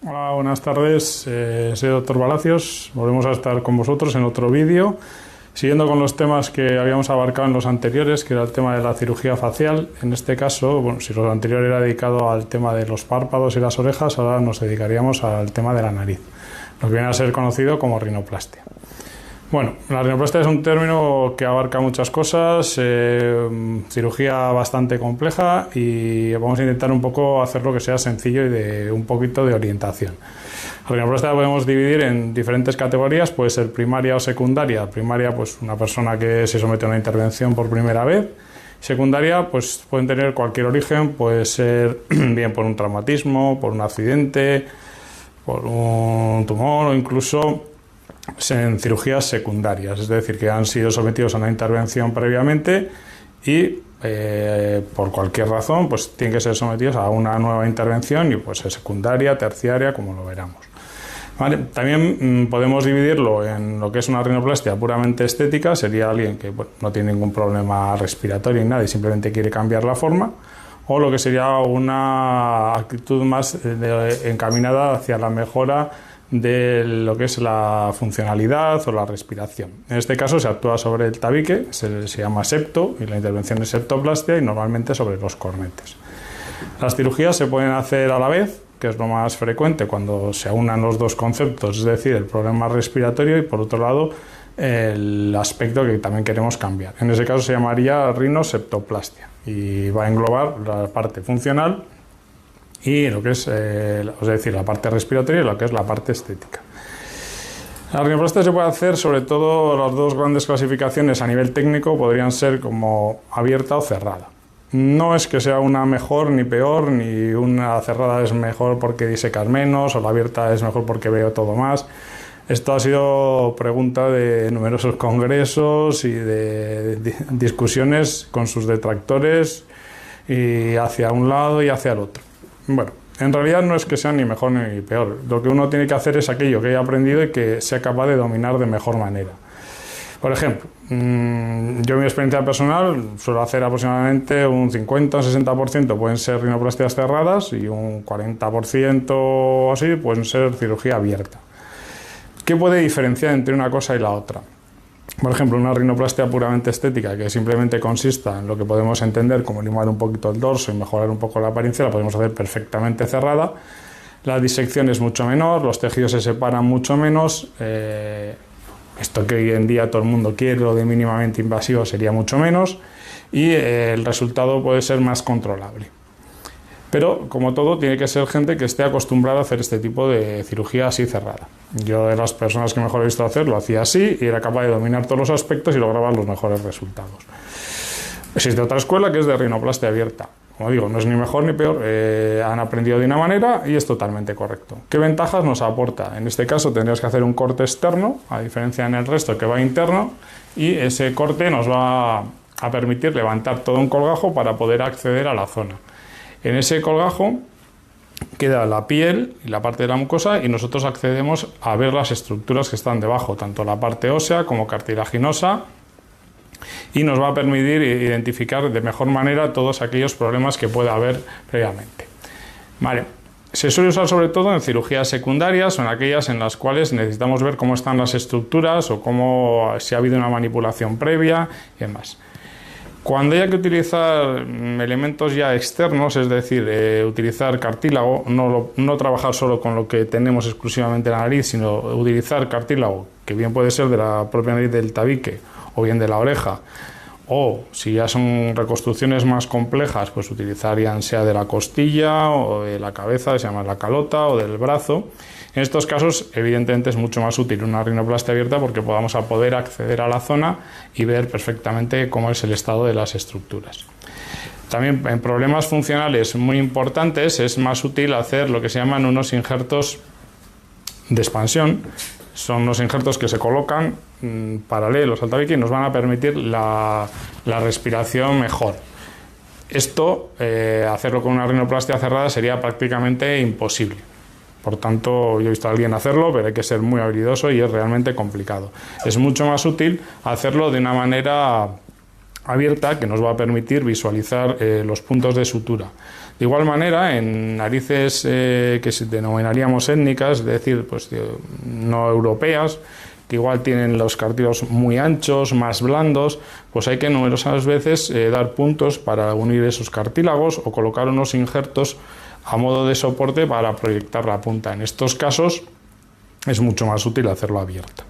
Hola, buenas tardes. Soy el doctor Palacios. Volvemos a estar con vosotros en otro vídeo, siguiendo con los temas que habíamos abarcado en los anteriores, que era el tema de la cirugía facial. En este caso, bueno, si lo anterior era dedicado al tema de los párpados y las orejas, ahora nos dedicaríamos al tema de la nariz, lo que viene a ser conocido como rinoplastia. Bueno, la rinoplastia es un término que abarca muchas cosas, cirugía bastante compleja, y vamos a intentar un poco hacerlo que sea sencillo y de un poquito de orientación. La rinoplastia la podemos dividir en diferentes categorías, puede ser primaria o secundaria. Primaria, pues una persona que se somete a una intervención por primera vez. Secundaria, pues pueden tener cualquier origen, puede ser bien por un traumatismo, por un accidente, por un tumor o incluso en cirugías secundarias, es decir, que han sido sometidos a una intervención previamente y por cualquier razón pues tienen que ser sometidos a una nueva intervención y pues es secundaria, terciaria, como lo veremos. ¿Vale? También podemos dividirlo en lo que es una rinoplastia puramente estética, sería alguien que no tiene ningún problema respiratorio ni nada y simplemente quiere cambiar la forma, o lo que sería una actitud más encaminada hacia la mejora de lo que es la funcionalidad o la respiración. En este caso se actúa sobre el tabique, se llama septo y la intervención es septoplastia, y normalmente sobre los cornetes. Las cirugías se pueden hacer a la vez, que es lo más frecuente cuando se aunan los dos conceptos, es decir, el problema respiratorio y por otro lado el aspecto que también queremos cambiar. En ese caso se llamaría rinoseptoplastia y va a englobar la parte funcional y lo que es, la parte respiratoria y lo que es la parte estética. La rinoplastia se puede hacer, sobre todo las dos grandes clasificaciones a nivel técnico podrían ser como abierta o cerrada. No es que sea una mejor ni peor, ni una cerrada es mejor porque disecas menos o la abierta es mejor porque veo todo más. Esto ha sido pregunta de numerosos congresos y de discusiones con sus detractores y hacia un lado y hacia el otro. Bueno, en realidad no es que sea ni mejor ni peor. Lo que uno tiene que hacer es aquello que haya aprendido y que sea capaz de dominar de mejor manera. Por ejemplo, yo en mi experiencia personal suelo hacer aproximadamente un 50 o 60% pueden ser rinoplastias cerradas y un 40% o así pueden ser cirugía abierta. ¿Qué puede diferenciar entre una cosa y la otra? Por ejemplo, una rinoplastia puramente estética, que simplemente consista en lo que podemos entender como limar un poquito el dorso y mejorar un poco la apariencia, la podemos hacer perfectamente cerrada. La disección es mucho menor, los tejidos se separan mucho menos. Esto que hoy en día todo el mundo quiere, lo de mínimamente invasivo, sería mucho menos. Y el resultado puede ser más controlable. Pero, como todo, tiene que ser gente que esté acostumbrada a hacer este tipo de cirugía así cerrada. Yo, de las personas que mejor he visto hacer, lo hacía así y era capaz de dominar todos los aspectos y lograba los mejores resultados. Existe otra escuela que es de rinoplastia abierta. Como digo, no es ni mejor ni peor, han aprendido de una manera y es totalmente correcto. ¿Qué ventajas nos aporta? En este caso tendrías que hacer un corte externo, a diferencia en el resto que va interno, y ese corte nos va a permitir levantar todo un colgajo para poder acceder a la zona. En ese colgajo queda la piel y la parte de la mucosa y nosotros accedemos a ver las estructuras que están debajo, tanto la parte ósea como cartilaginosa, y nos va a permitir identificar de mejor manera todos aquellos problemas que pueda haber previamente. Vale. Se suele usar sobre todo en cirugías secundarias o en aquellas en las cuales necesitamos ver cómo están las estructuras o cómo, si ha habido una manipulación previa y demás. Cuando haya que utilizar elementos ya externos, es decir, utilizar cartílago, no trabajar solo con lo que tenemos exclusivamente en la nariz, sino utilizar cartílago, que bien puede ser de la propia nariz del tabique o bien de la oreja, o si ya son reconstrucciones más complejas, pues utilizarían sea de la costilla o de la cabeza, que se llama la calota, o del brazo. En estos casos, evidentemente, es mucho más útil una rinoplastia abierta porque podamos poder acceder a la zona y ver perfectamente cómo es el estado de las estructuras. También en problemas funcionales muy importantes es más útil hacer lo que se llaman unos injertos de expansión. Son unos injertos que se colocan paralelos al tabique y nos van a permitir la respiración mejor. Esto, hacerlo con una rinoplastia cerrada sería prácticamente imposible. Por tanto, yo he visto a alguien hacerlo, pero hay que ser muy habilidoso y es realmente complicado. Es mucho más útil hacerlo de una manera abierta que nos va a permitir visualizar los puntos de sutura. De igual manera, en narices que denominaríamos étnicas, es decir, pues no europeas, que igual tienen los cartílagos muy anchos, más blandos, pues hay que numerosas veces dar puntos para unir esos cartílagos o colocar unos injertos a modo de soporte para proyectar la punta. En estos casos es mucho más útil hacerlo abierta.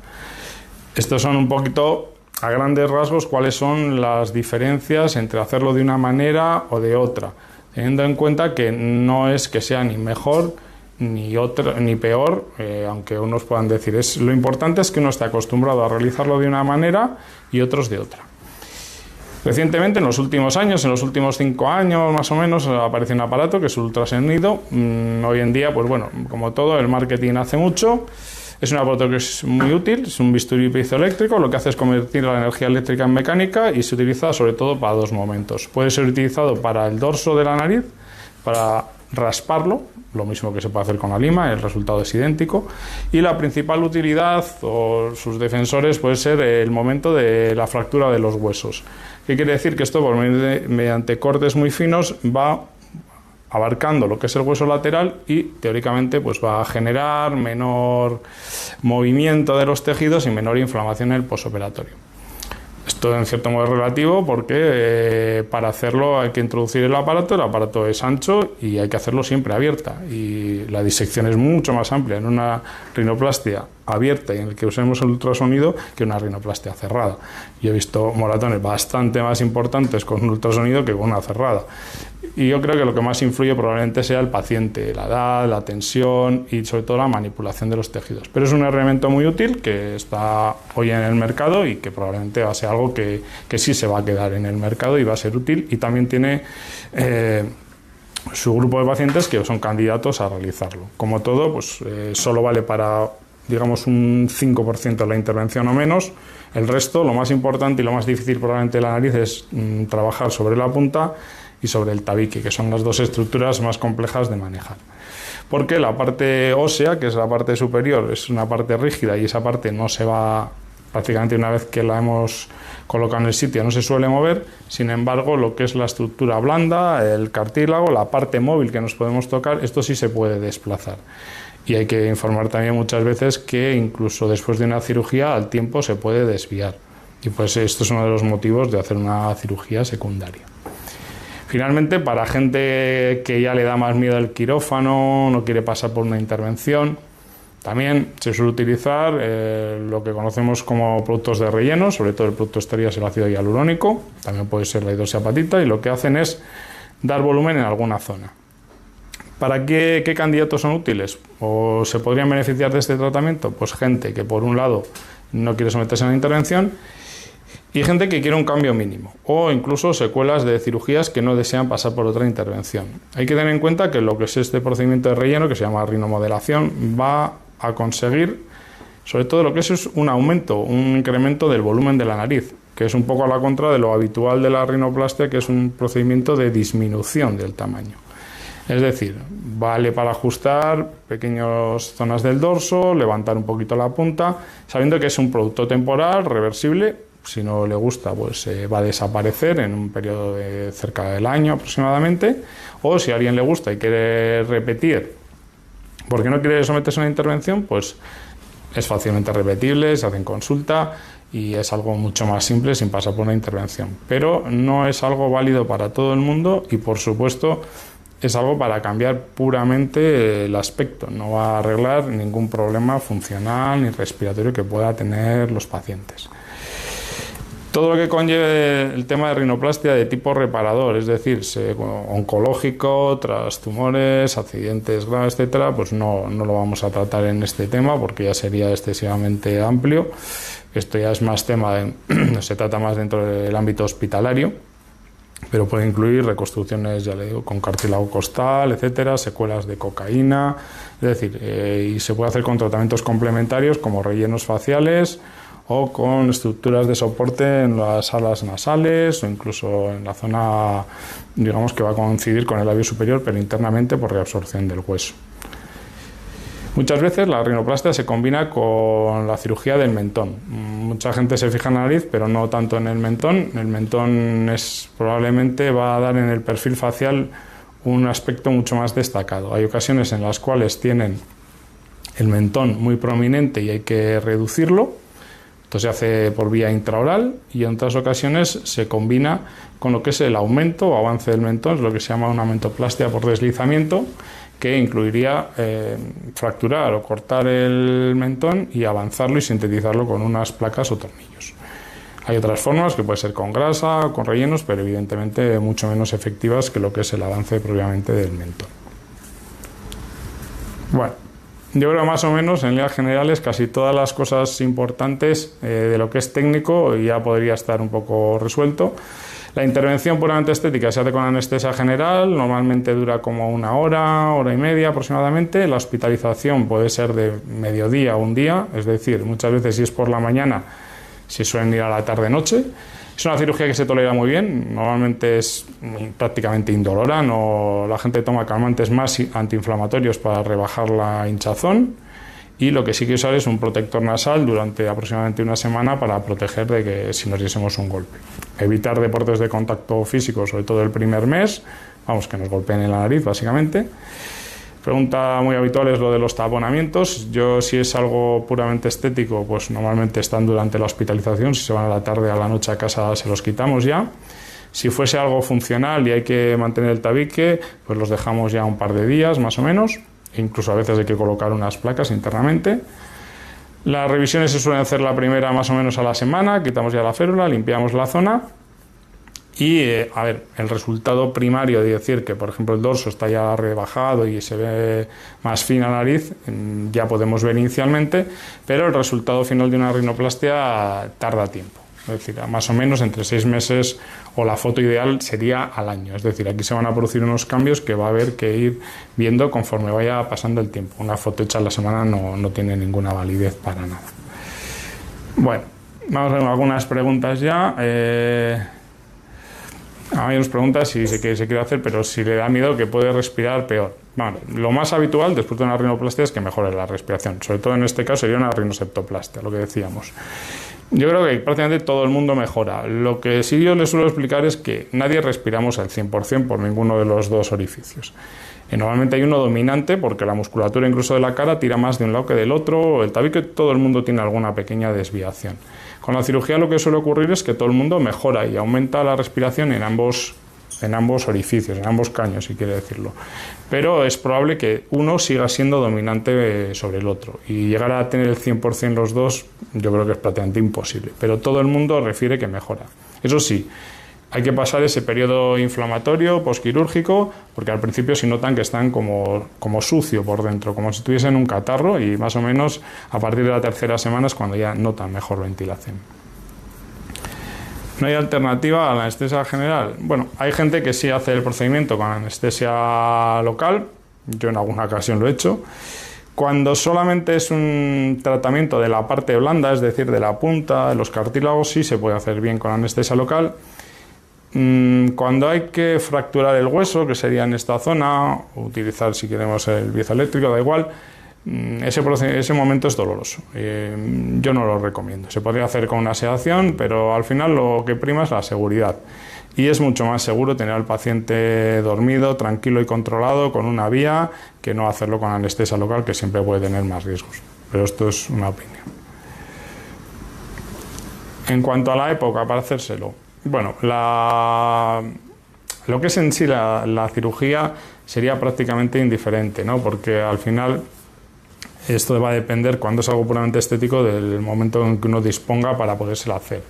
Estos son un poquito, a grandes rasgos, cuáles son las diferencias entre hacerlo de una manera o de otra, teniendo en cuenta que no es que sea ni mejor ni peor, aunque unos puedan decir, lo importante es que uno esté acostumbrado a realizarlo de una manera y otros de otra. Recientemente, en los últimos años, en los últimos 5 años más o menos, aparece un aparato que es el ultrasonido. Hoy en día, pues bueno, como todo, el marketing hace mucho. Es un aparato que es muy útil, es un bisturí piezoeléctrico, lo que hace es convertir la energía eléctrica en mecánica y se utiliza sobre todo para 2 momentos. Puede ser utilizado para el dorso de la nariz, para rasparlo, lo mismo que se puede hacer con la lima, el resultado es idéntico, y la principal utilidad o sus defensores puede ser el momento de la fractura de los huesos. ¿Qué quiere decir? Que esto mediante cortes muy finos va abarcando lo que es el hueso lateral y teóricamente pues va a generar menor movimiento de los tejidos y menor inflamación en el posoperatorio. Esto en cierto modo es relativo porque para hacerlo hay que introducir el aparato es ancho y hay que hacerlo siempre abierta y la disección es mucho más amplia en una rinoplastia abierta y en el que usemos el ultrasonido que una rinoplastia cerrada. Yo he visto moratones bastante más importantes con un ultrasonido que con una cerrada. Y yo creo que lo que más influye probablemente sea el paciente, la edad, la tensión y sobre todo la manipulación de los tejidos. Pero es un herramienta muy útil que está hoy en el mercado y que probablemente va a ser algo que sí se va a quedar en el mercado y va a ser útil y también tiene su grupo de pacientes que son candidatos a realizarlo. Como todo, pues solo vale para, digamos, un 5% de la intervención o menos. El resto, lo más importante y lo más difícil probablemente de la nariz es trabajar sobre la punta y sobre el tabique, que son las 2 estructuras más complejas de manejar. Porque la parte ósea, que es la parte superior, es una parte rígida y esa parte no se va, prácticamente una vez que la hemos colocado en el sitio, no se suele mover. Sin embargo, lo que es la estructura blanda, el cartílago, la parte móvil que nos podemos tocar, esto sí se puede desplazar. Y hay que informar también muchas veces que incluso después de una cirugía al tiempo se puede desviar. Y pues esto es uno de los motivos de hacer una cirugía secundaria. Finalmente, para gente que ya le da más miedo al quirófano, no quiere pasar por una intervención, también se suele utilizar lo que conocemos como productos de relleno, sobre todo el producto estrella es el ácido hialurónico, también puede ser la hidroxiapatita, y lo que hacen es dar volumen en alguna zona. ¿Para qué candidatos son útiles? ¿O se podrían beneficiar de este tratamiento? Pues gente que por un lado no quiere someterse a una intervención y gente que quiere un cambio mínimo o incluso secuelas de cirugías que no desean pasar por otra intervención. Hay que tener en cuenta que lo que es este procedimiento de relleno, que se llama rinomodelación, va a conseguir sobre todo lo que es un aumento, un incremento del volumen de la nariz, que es un poco a la contra de lo habitual de la rinoplastia, que es un procedimiento de disminución del tamaño. Es decir, vale para ajustar pequeñas zonas del dorso, levantar un poquito la punta, sabiendo que es un producto temporal, reversible. Si no le gusta, pues va a desaparecer en un periodo de cerca del año aproximadamente. O si a alguien le gusta y quiere repetir, porque no quiere someterse a una intervención, pues es fácilmente repetible, se hace en consulta y es algo mucho más simple sin pasar por una intervención. Pero no es algo válido para todo el mundo y, por supuesto, es algo para cambiar puramente el aspecto. No va a arreglar ningún problema funcional ni respiratorio que pueda tener los pacientes. Todo lo que conlleve el tema de rinoplastia de tipo reparador, es decir, oncológico, tras tumores, accidentes graves, etcétera, pues no lo vamos a tratar en este tema porque ya sería excesivamente amplio. Esto ya es más tema, se trata más dentro del ámbito hospitalario, pero puede incluir reconstrucciones, ya le digo, con cartílago costal, etcétera, secuelas de cocaína, es decir, y se puede hacer con tratamientos complementarios como rellenos faciales o con estructuras de soporte en las alas nasales o incluso en la zona, digamos, que va a coincidir con el labio superior, pero internamente por reabsorción del hueso. Muchas veces la rinoplastia se combina con la cirugía del mentón. Mucha gente se fija en la nariz, pero no tanto en el mentón. El mentón probablemente va a dar en el perfil facial un aspecto mucho más destacado. Hay ocasiones en las cuales tienen el mentón muy prominente y hay que reducirlo. Esto se hace por vía intraoral y en otras ocasiones se combina con lo que es el aumento o avance del mentón, es lo que se llama una mentoplastia por deslizamiento, que incluiría fracturar o cortar el mentón y avanzarlo y sintetizarlo con unas placas o tornillos. Hay otras formas que puede ser con grasa o con rellenos, pero evidentemente mucho menos efectivas que lo que es el avance propiamente del mentón. Bueno, yo creo más o menos en líneas generales casi todas las cosas importantes de lo que es técnico ya podría estar un poco resuelto. La intervención puramente estética se hace con anestesia general, normalmente dura como una hora, hora y media aproximadamente. La hospitalización puede ser de mediodía o un día, es decir, muchas veces si es por la mañana, se suelen ir a la tarde-noche. Es una cirugía que se tolera muy bien, normalmente es prácticamente indolora, la gente toma calmantes más antiinflamatorios para rebajar la hinchazón. Y lo que sí que usar es un protector nasal durante aproximadamente una semana para proteger de que si nos diésemos un golpe. Evitar deportes de contacto físico, sobre todo el primer mes, vamos, que nos golpeen en la nariz básicamente. Pregunta muy habitual es lo de los taponamientos. Yo, si es algo puramente estético, pues normalmente están durante la hospitalización. Si se van a la tarde a la noche a casa se los quitamos ya. Si fuese algo funcional y hay que mantener el tabique, pues los dejamos ya un par de días más o menos. Incluso a veces hay que colocar unas placas internamente. Las revisiones se suelen hacer la primera más o menos a la semana, quitamos ya la férula, limpiamos la zona y, el resultado primario de decir que, por ejemplo, el dorso está ya rebajado y se ve más fina la nariz, ya podemos ver inicialmente, pero el resultado final de una rinoplastia tarda tiempo. Es decir, más o menos entre 6 meses o la foto ideal sería al año. Es decir, aquí se van a producir unos cambios que va a haber que ir viendo conforme vaya pasando el tiempo. Una foto hecha a la semana no tiene ninguna validez para nada. Bueno, vamos a ver algunas preguntas ya. Hay unas preguntas si se quiere hacer, pero si le da miedo que puede respirar peor. Bueno, lo más habitual después de una rinoplastia es que mejore la respiración. Sobre todo en este caso sería una rinoseptoplastia, lo que decíamos. Yo creo que prácticamente todo el mundo mejora. Lo que sí yo les suelo explicar es que nadie respiramos al 100% por ninguno de los dos orificios. Normalmente hay uno dominante porque la musculatura incluso de la cara tira más de un lado que del otro. El tabique, todo el mundo tiene alguna pequeña desviación. Con la cirugía lo que suele ocurrir es que todo el mundo mejora y aumenta la respiración en ambos orificios, en ambos caños, si quiere decirlo. Pero es probable que uno siga siendo dominante sobre el otro y llegar a tener el 100% los dos yo creo que es prácticamente imposible, pero todo el mundo refiere que mejora. Eso sí, hay que pasar ese periodo inflamatorio posquirúrgico porque al principio si notan que están como sucio por dentro, como si tuviesen un catarro, y más o menos a partir de la tercera semana es cuando ya notan mejor ventilación. ¿No hay alternativa a la anestesia general? Bueno, hay gente que sí hace el procedimiento con anestesia local. Yo en alguna ocasión lo he hecho. Cuando solamente es un tratamiento de la parte blanda, es decir, de la punta, de los cartílagos, sí se puede hacer bien con anestesia local. Cuando hay que fracturar el hueso, que sería en esta zona, o utilizar si queremos el piezoeléctrico, da igual, ese momento es doloroso. Yo no lo recomiendo. Se podría hacer con una sedación, pero al final lo que prima es la seguridad. Y es mucho más seguro tener al paciente dormido, tranquilo y controlado con una vía que no hacerlo con anestesia local, que siempre puede tener más riesgos. Pero esto es una opinión. En cuanto a la época para hacérselo, bueno, lo que es en sí la cirugía sería prácticamente indiferente, ¿no? Porque al final esto va a depender, cuando es algo puramente estético, del momento en que uno disponga para podérselo hacer.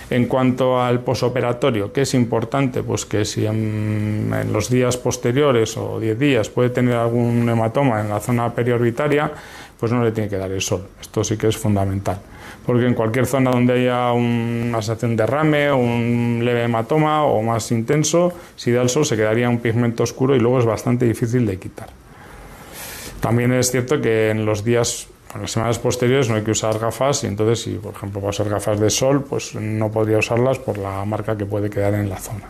En cuanto al posoperatorio, ¿qué es importante? Pues que si en los días posteriores o 10 días puede tener algún hematoma en la zona periorbitaria, pues no le tiene que dar el sol. Esto sí que es fundamental. Porque en cualquier zona donde haya una sensación de derrame, un leve hematoma o más intenso, si da el sol se quedaría un pigmento oscuro y luego es bastante difícil de quitar. También es cierto que en las semanas posteriores no hay que usar gafas, y entonces si por ejemplo va a usar gafas de sol, pues no podría usarlas por la marca que puede quedar en la zona.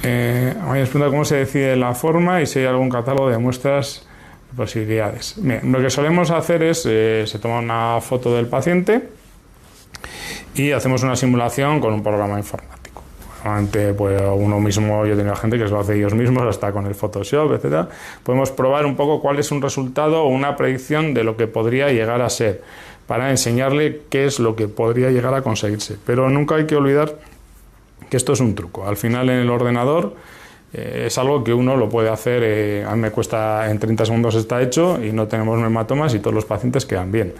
Me pregunta cómo se decide la forma y si hay algún catálogo de muestras de posibilidades. Bien, lo que solemos hacer es, se toma una foto del paciente y hacemos una simulación con un programa informático. normalmente pues uno mismo, yo tengo gente que se lo hace ellos mismos, hasta con el Photoshop, etcétera. Podemos probar un poco cuál es un resultado o una predicción de lo que podría llegar a ser, para enseñarle qué es lo que podría llegar a conseguirse. Pero nunca hay que olvidar que esto es un truco. Al final en el ordenador es algo que uno lo puede hacer, a mí me cuesta, en 30 segundos está hecho y no tenemos hematomas y todos los pacientes quedan bien.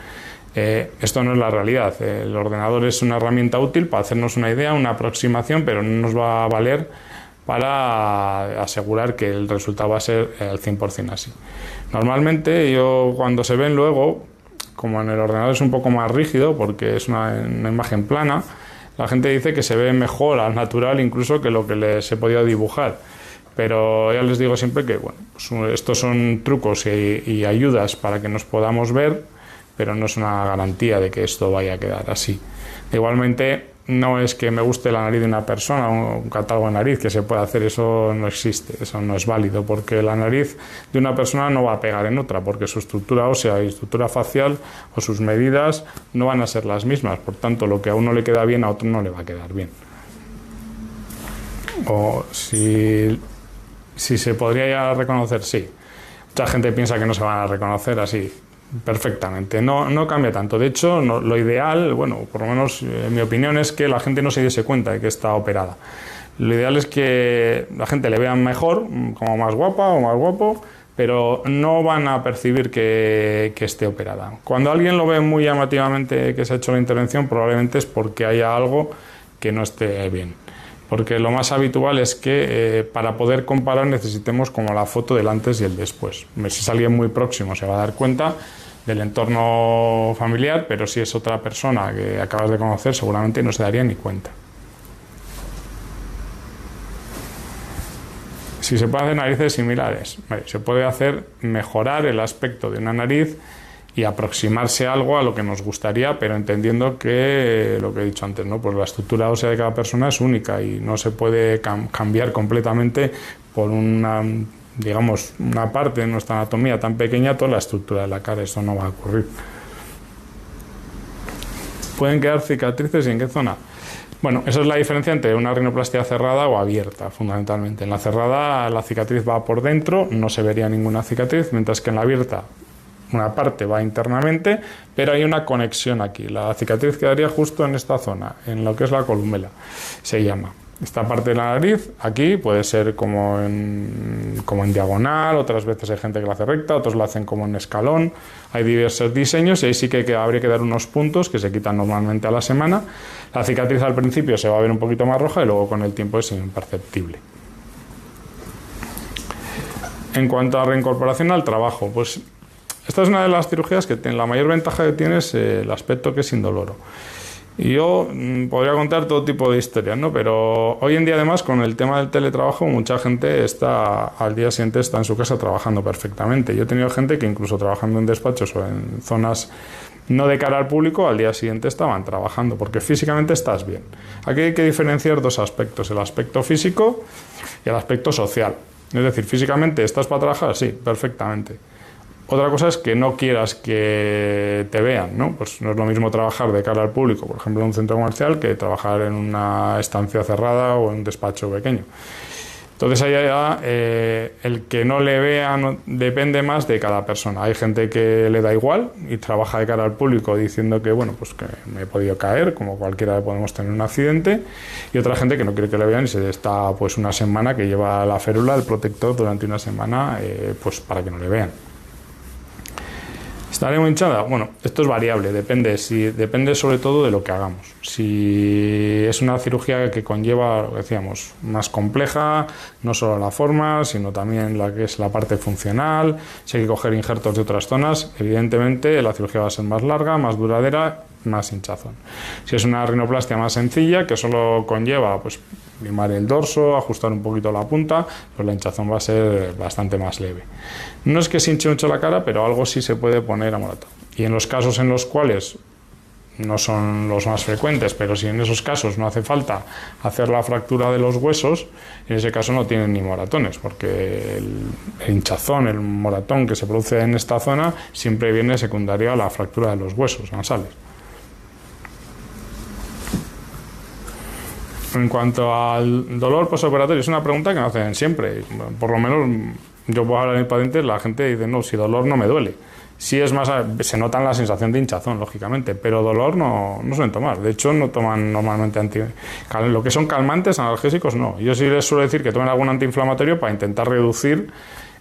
Esto no es la realidad. El ordenador es una herramienta útil para hacernos una idea, una aproximación, pero no nos va a valer para asegurar que el resultado va a ser al 100% así. Normalmente cuando se ven luego, como en el ordenador es un poco más rígido porque es una imagen plana, la gente dice que se ve mejor al natural incluso que lo que les he podido dibujar. Pero ya les digo siempre que bueno, pues estos son trucos y ayudas para que nos podamos ver, pero no es una garantía de que esto vaya a quedar así. Igualmente, no es que me guste la nariz de una persona, un catálogo de nariz que se puede hacer, eso no existe, eso no es válido, porque la nariz de una persona no va a pegar en otra, porque su estructura ósea y estructura facial o sus medidas no van a ser las mismas, por tanto, lo que a uno le queda bien, a otro no le va a quedar bien. O si se podría ya reconocer, sí. Mucha gente piensa que no se van a reconocer así. Perfectamente, no cambia tanto. De hecho, lo ideal, bueno, por lo menos en mi opinión, es que la gente no se diese cuenta de que está operada. Lo ideal es que la gente le vea mejor, como más guapa o más guapo, pero no van a percibir que esté operada. Cuando alguien lo ve muy llamativamente que se ha hecho la intervención, probablemente es porque haya algo que no esté bien. Porque lo más habitual es que para poder comparar necesitemos como la foto del antes y el después. Si es alguien muy próximo se va a dar cuenta del entorno familiar, pero si es otra persona que acabas de conocer seguramente no se daría ni cuenta. Si se pueden hacer narices similares, se puede hacer mejorar el aspecto de una nariz y aproximarse algo a lo que nos gustaría, pero entendiendo que, lo que he dicho antes, ¿no? Pues la estructura ósea de cada persona es única y no se puede cambiar completamente por una parte de nuestra anatomía tan pequeña, toda la estructura de la cara. Eso no va a ocurrir. ¿Pueden quedar cicatrices y en qué zona? Bueno, esa es la diferencia entre una rinoplastia cerrada o abierta, fundamentalmente. En la cerrada la cicatriz va por dentro, no se vería ninguna cicatriz, mientras que en la abierta una parte va internamente, pero hay una conexión aquí. La cicatriz quedaría justo en esta zona, en lo que es la columela, se llama. Esta parte de la nariz, aquí, puede ser como en diagonal, otras veces hay gente que la hace recta, otros la hacen como en escalón. Hay diversos diseños y ahí sí que habría que dar unos puntos que se quitan normalmente a la semana. La cicatriz al principio se va a ver un poquito más roja y luego con el tiempo es imperceptible. En cuanto a reincorporación al trabajo, pues esta es una de las cirugías que la mayor ventaja que tiene es el aspecto que es indoloro. Y yo podría contar todo tipo de historias, ¿no? Pero hoy en día, además, con el tema del teletrabajo, mucha gente al día siguiente está en su casa trabajando perfectamente. Yo he tenido gente que incluso trabajando en despachos o en zonas no de cara al público, al día siguiente estaban trabajando, porque físicamente estás bien. Aquí hay que diferenciar dos aspectos, el aspecto físico y el aspecto social. Es decir, físicamente estás para trabajar, sí, perfectamente. Otra cosa es que no quieras que te vean, ¿no? Pues no es lo mismo trabajar de cara al público, por ejemplo, en un centro comercial, que trabajar en una estancia cerrada o en un despacho pequeño. Entonces, ahí el que no le vean depende más de cada persona. Hay gente que le da igual y trabaja de cara al público diciendo que, bueno, pues que me he podido caer, como cualquiera podemos tener un accidente, y otra gente que no quiere que le vean y se está pues una semana, que lleva la férula, el protector durante una semana, pues para que no le vean. ¿Estaré muy hinchada? Bueno, esto es variable, depende sobre todo de lo que hagamos. Si es una cirugía que conlleva, lo que decíamos, más compleja, no solo la forma, sino también la que es la parte funcional, si hay que coger injertos de otras zonas, evidentemente la cirugía va a ser más larga, más duradera, más hinchazón. Si es una rinoplastia más sencilla, que solo conlleva pues limar el dorso, ajustar un poquito la punta, pues la hinchazón va a ser bastante más leve. No es que se hinche mucho la cara, pero algo sí se puede poner a moratón. Y en los casos en los cuales no son los más frecuentes, pero si en esos casos no hace falta hacer la fractura de los huesos, en ese caso no tienen ni moratones, porque el hinchazón, el moratón que se produce en esta zona siempre viene secundario a la fractura de los huesos nasales. En cuanto al dolor postoperatorio, es una pregunta que me hacen siempre. Por lo menos yo puedo hablar de mis pacientes, la gente dice, no, si dolor no me duele. Sí es más, se nota la sensación de hinchazón, lógicamente, pero dolor no suelen tomar. De hecho, no toman normalmente lo que son calmantes, analgésicos, no. Yo sí les suelo decir que tomen algún antiinflamatorio para intentar reducir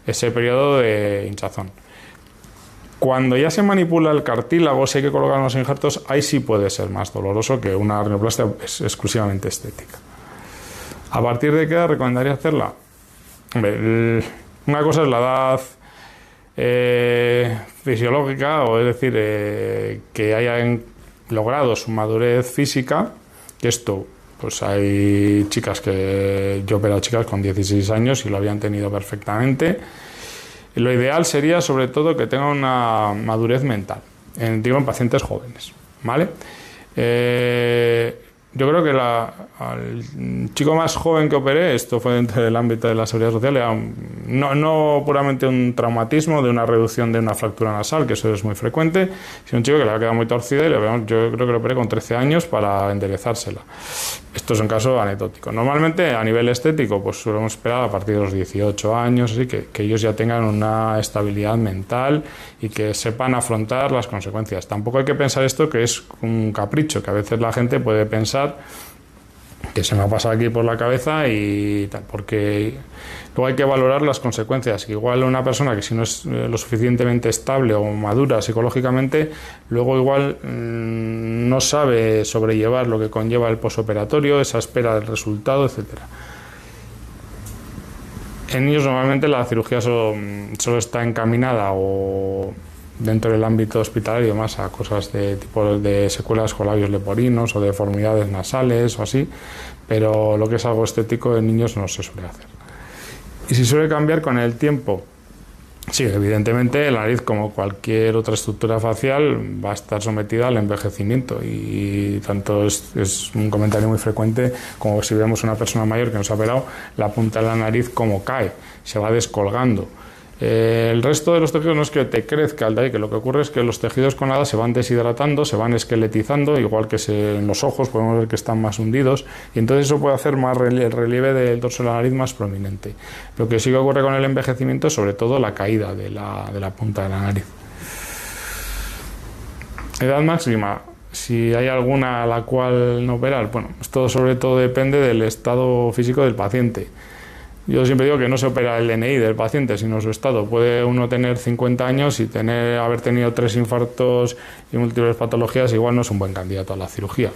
ese periodo de hinchazón. Cuando ya se manipula el cartílago, si hay que colocar los injertos, ahí sí puede ser más doloroso que una rinoplastia exclusivamente estética. ¿A partir de qué edad recomendaría hacerla? Hombre, una cosa es la edad fisiológica, o es decir, que hayan logrado su madurez física, que esto, pues hay chicas que yo he operado chicas con 16 años y lo habían tenido perfectamente. Lo ideal sería, sobre todo, que tengan una madurez mental, digo en pacientes jóvenes, ¿vale? Yo creo que al chico más joven que operé, esto fue dentro del ámbito de la seguridad social, era no puramente un traumatismo de una reducción de una fractura nasal, que eso es muy frecuente, sino un chico que le había quedado muy torcida y yo creo que lo operé con 13 años para enderezársela. Esto es un caso anecdótico. Normalmente, a nivel estético, pues solemos esperar a partir de los 18 años, así que ellos ya tengan una estabilidad mental y que sepan afrontar las consecuencias. Tampoco hay que pensar esto que es un capricho, que a veces la gente puede pensar que se me ha pasado aquí por la cabeza y tal, porque luego hay que valorar las consecuencias. Igual una persona que si no es lo suficientemente estable o madura psicológicamente, luego igual no sabe sobrellevar lo que conlleva el posoperatorio, esa espera del resultado, etcétera. En niños normalmente la cirugía solo está encaminada o dentro del ámbito hospitalario más a cosas de tipo de secuelas con labios leporinos o deformidades nasales o así, pero lo que es algo estético en niños no se suele hacer. Y si suele cambiar con el tiempo, sí, evidentemente la nariz, como cualquier otra estructura facial, va a estar sometida al envejecimiento y tanto es un comentario muy frecuente como si vemos una persona mayor que nos ha operado, la punta de la nariz como cae, se va descolgando. El resto de los tejidos no es que te crezca el de ahí, que lo que ocurre es que los tejidos con la edad se van deshidratando, se van esqueletizando, igual que en los ojos podemos ver que están más hundidos, y entonces eso puede hacer más el relieve del dorso de la nariz más prominente. Lo que sí que ocurre con el envejecimiento es sobre todo la caída de la punta de la nariz. Edad máxima, si hay alguna a la cual no operar, bueno, esto sobre todo depende del estado físico del paciente. Yo siempre digo que no se opera el DNI del paciente, sino su estado. Puede uno tener 50 años y haber tenido 3 infartos y múltiples patologías, igual no es un buen candidato a la cirugía.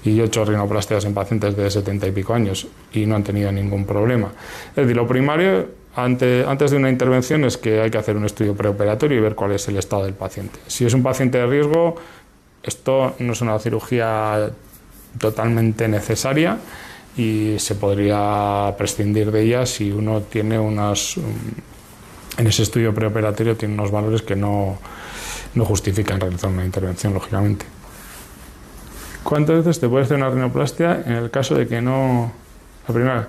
Y yo he hecho rinoplastias en pacientes de 70 y pico años y no han tenido ningún problema. Es decir, lo primario antes de una intervención es que hay que hacer un estudio preoperatorio y ver cuál es el estado del paciente. Si es un paciente de riesgo, esto no es una cirugía totalmente necesaria y se podría prescindir de ella si uno tiene en ese estudio preoperatorio tiene unos valores que no justifican realizar una intervención, lógicamente. ¿Cuántas veces te puedes hacer una rinoplastia en el caso de que no... La primera...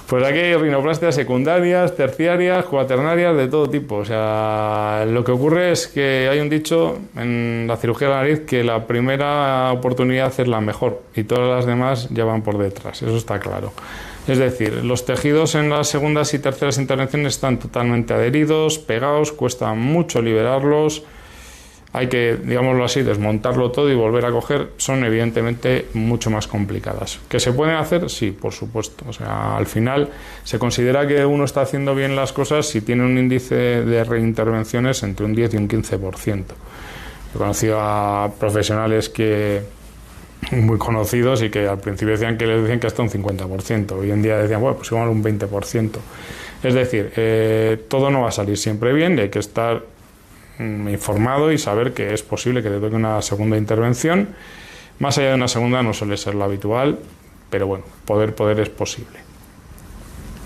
Pues aquí hay rinoplastias secundarias, terciarias, cuaternarias, de todo tipo. O sea, lo que ocurre es que hay un dicho en la cirugía de la nariz que la primera oportunidad es la mejor y todas las demás ya van por detrás, eso está claro. Es decir, los tejidos en las segundas y terceras intervenciones están totalmente adheridos, pegados, cuesta mucho liberarlos. Hay que, digámoslo así, desmontarlo todo y volver a coger, son evidentemente mucho más complicadas. ¿Que se pueden hacer? Sí, por supuesto. O sea, al final se considera que uno está haciendo bien las cosas si tiene un índice de reintervenciones entre un 10 y un 15%. He conocido a profesionales muy conocidos y que al principio decían que hasta un 50%. Hoy en día decían, bueno, pues igual un 20%. Es decir, todo no va a salir siempre bien y hay que estar informado y saber que es posible que te toque una segunda intervención. Más allá de una segunda no suele ser lo habitual, pero bueno, poder es posible.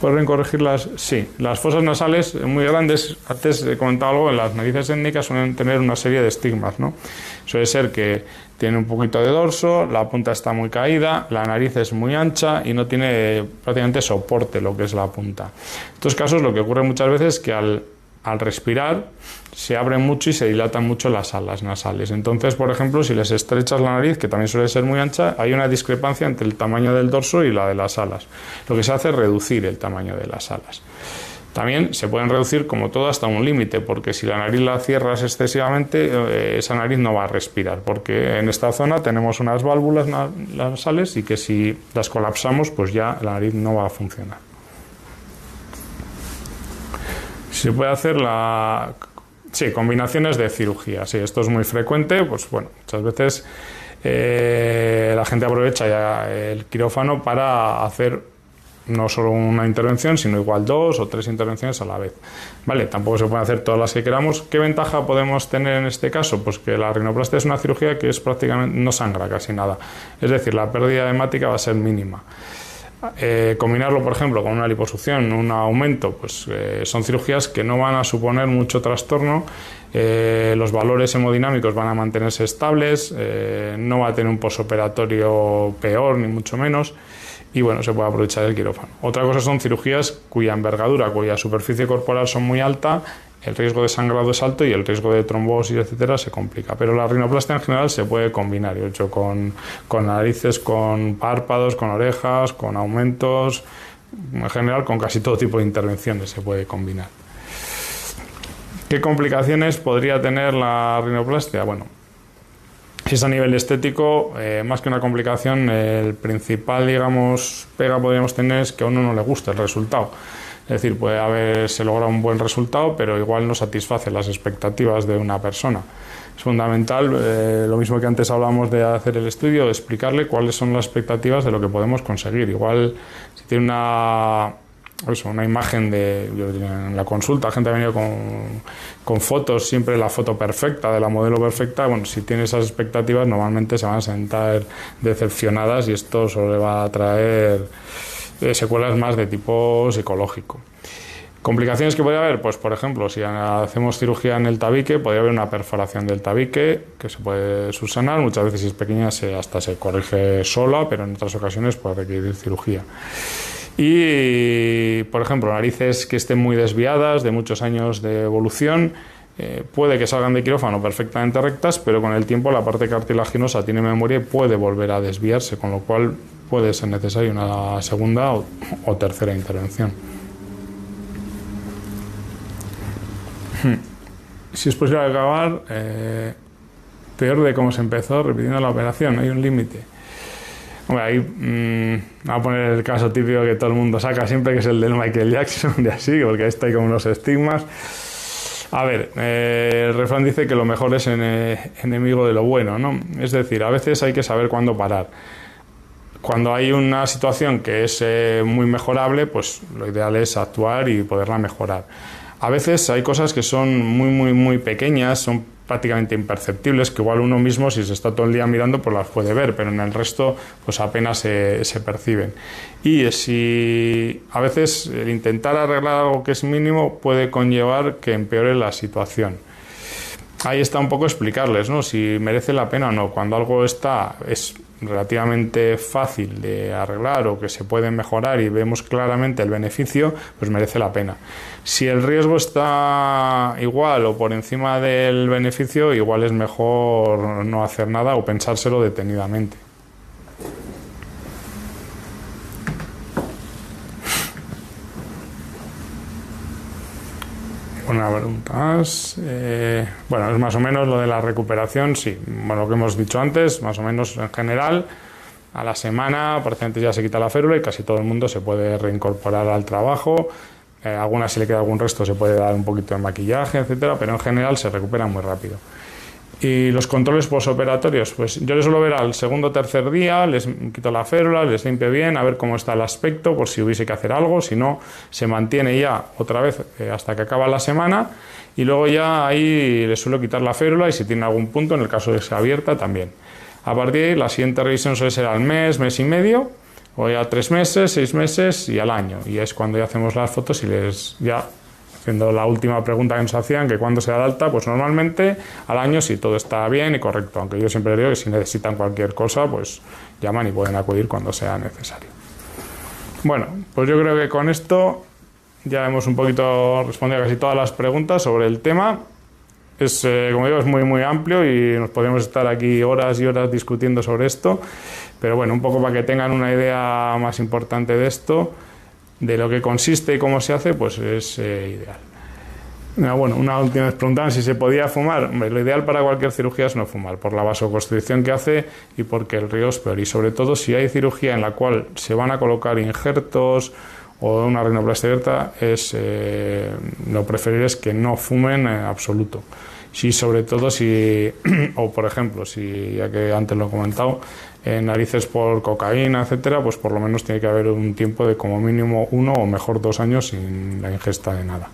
¿Pueden corregirlas? Sí. Las fosas nasales muy grandes, antes he comentado algo, en las narices étnicas suelen tener una serie de estigmas, ¿no? Suele ser que tiene un poquito de dorso, la punta está muy caída, la nariz es muy ancha y no tiene prácticamente soporte lo que es la punta. En estos casos lo que ocurre muchas veces es que al al respirar se abren mucho y se dilatan mucho las alas nasales. Entonces, por ejemplo, si les estrechas la nariz, que también suele ser muy ancha, hay una discrepancia entre el tamaño del dorso y la de las alas. Lo que se hace es reducir el tamaño de las alas. También se pueden reducir, como todo, hasta un límite, porque si la nariz la cierras excesivamente, esa nariz no va a respirar, porque en esta zona tenemos unas válvulas nasales y que si las colapsamos, pues ya la nariz no va a funcionar. Se puede hacer combinaciones de cirugía. Sí, esto es muy frecuente, pues bueno, muchas veces la gente aprovecha ya el quirófano para hacer no solo una intervención, sino igual 2 o 3 intervenciones a la vez. Vale, tampoco se pueden hacer todas las que queramos. ¿Qué ventaja podemos tener en este caso? Pues que la rinoplastia es una cirugía que es prácticamente no sangra casi nada. Es decir, la pérdida hemática va a ser mínima. Combinarlo, por ejemplo, con una liposucción, un aumento, pues son cirugías que no van a suponer mucho trastorno. Los valores hemodinámicos van a mantenerse estables, no va a tener un posoperatorio peor, ni mucho menos. Y bueno, se puede aprovechar el quirófano. Otra cosa son cirugías cuya envergadura, cuya superficie corporal son muy alta, el riesgo de sangrado es alto y el riesgo de trombosis, etcétera, se complica. Pero la rinoplastia en general se puede combinar, de hecho, con narices, con párpados, con orejas, con aumentos, en general con casi todo tipo de intervenciones se puede combinar. ¿Qué complicaciones podría tener la rinoplastia? Bueno, si es a nivel estético, más que una complicación, el principal, digamos, pega podríamos tener es que a uno no le gusta el resultado. Es decir, puede haberse logrado un buen resultado, pero igual no satisface las expectativas de una persona. Es fundamental, lo mismo que antes hablamos de hacer el estudio, de explicarle cuáles son las expectativas de lo que podemos conseguir. Igual, si tiene una imagen en la consulta, gente ha venido con fotos, siempre la foto perfecta, de la modelo perfecta. Bueno, si tiene esas expectativas, normalmente se van a sentar decepcionadas y esto solo le va a traer secuelas más de tipo psicológico. ¿Complicaciones que podría haber? Pues, por ejemplo, si hacemos cirugía en el tabique, podría haber una perforación del tabique que se puede subsanar. Muchas veces, si es pequeña, hasta se corrige sola, pero en otras ocasiones puede requerir cirugía. Y, por ejemplo, narices que estén muy desviadas, de muchos años de evolución, puede que salgan de quirófano perfectamente rectas, pero con el tiempo la parte cartilaginosa tiene memoria y puede volver a desviarse, con lo cual puede ser necesaria una segunda o tercera intervención. Si es posible acabar peor de cómo se empezó, repitiendo la operación, hay un límite. Bueno, ahí voy a poner el caso típico que todo el mundo saca siempre, que es el del Michael Jackson, de así, porque ahí está como unos estigmas. A ver, el refrán dice que lo mejor es enemigo de lo bueno, ¿no? Es decir, a veces hay que saber cuándo parar. Cuando hay una situación que es muy mejorable, pues lo ideal es actuar y poderla mejorar. A veces hay cosas que son muy pequeñas, son prácticamente imperceptibles, que igual uno mismo, si se está todo el día mirando, pues las puede ver, pero en el resto pues apenas se perciben. Y si a veces el intentar arreglar algo que es mínimo puede conllevar que empeore la situación. Ahí está un poco explicarles, ¿no?, si merece la pena o no. Cuando algo es relativamente fácil de arreglar o que se puede mejorar y vemos claramente el beneficio, pues merece la pena. Si el riesgo está igual o por encima del beneficio, igual es mejor no hacer nada o pensárselo detenidamente. Una pregunta más. Bueno, es más o menos lo de la recuperación, sí. Bueno, lo que hemos dicho antes, más o menos en general, a la semana, prácticamente ya se quita la férula y casi todo el mundo se puede reincorporar al trabajo. Algunas, si le queda algún resto, se puede dar un poquito de maquillaje, etcétera, pero en general se recupera muy rápido. Y los controles posoperatorios, pues yo les suelo ver al segundo o tercer día, les quito la férula, les limpio bien, a ver cómo está el aspecto, por si hubiese que hacer algo. Si no, se mantiene ya otra vez hasta que acaba la semana, y luego ya ahí les suelo quitar la férula y si tiene algún punto, en el caso de que sea abierta, también. A partir de ahí, la siguiente revisión suele ser al mes y medio, o ya 3 meses, 6 meses y al año. Y es cuando ya hacemos las fotos y haciendo la última pregunta que nos hacían, que cuándo se da de alta, pues normalmente al año si todo está bien y correcto, aunque yo siempre digo que si necesitan cualquier cosa, pues llaman y pueden acudir cuando sea necesario. Bueno, pues yo creo que con esto ya hemos un poquito respondido a casi todas las preguntas sobre el tema. Como digo, es muy amplio y nos podemos estar aquí horas y horas discutiendo sobre esto, pero bueno, un poco para que tengan una idea más importante de esto, de lo que consiste y cómo se hace, pues es ideal. Bueno, una última vez preguntaban si se podía fumar. Hombre, lo ideal para cualquier cirugía es no fumar, por la vasoconstricción que hace y porque el riesgo es peor. Y sobre todo si hay cirugía en la cual se van a colocar injertos o una rinoplastia abierta, lo preferible es que no fumen en absoluto. Sí, sobre todo o por ejemplo, ya que antes lo he comentado, narices por cocaína, etcétera, pues por lo menos tiene que haber un tiempo de como mínimo 1 o mejor 2 años sin la ingesta de nada.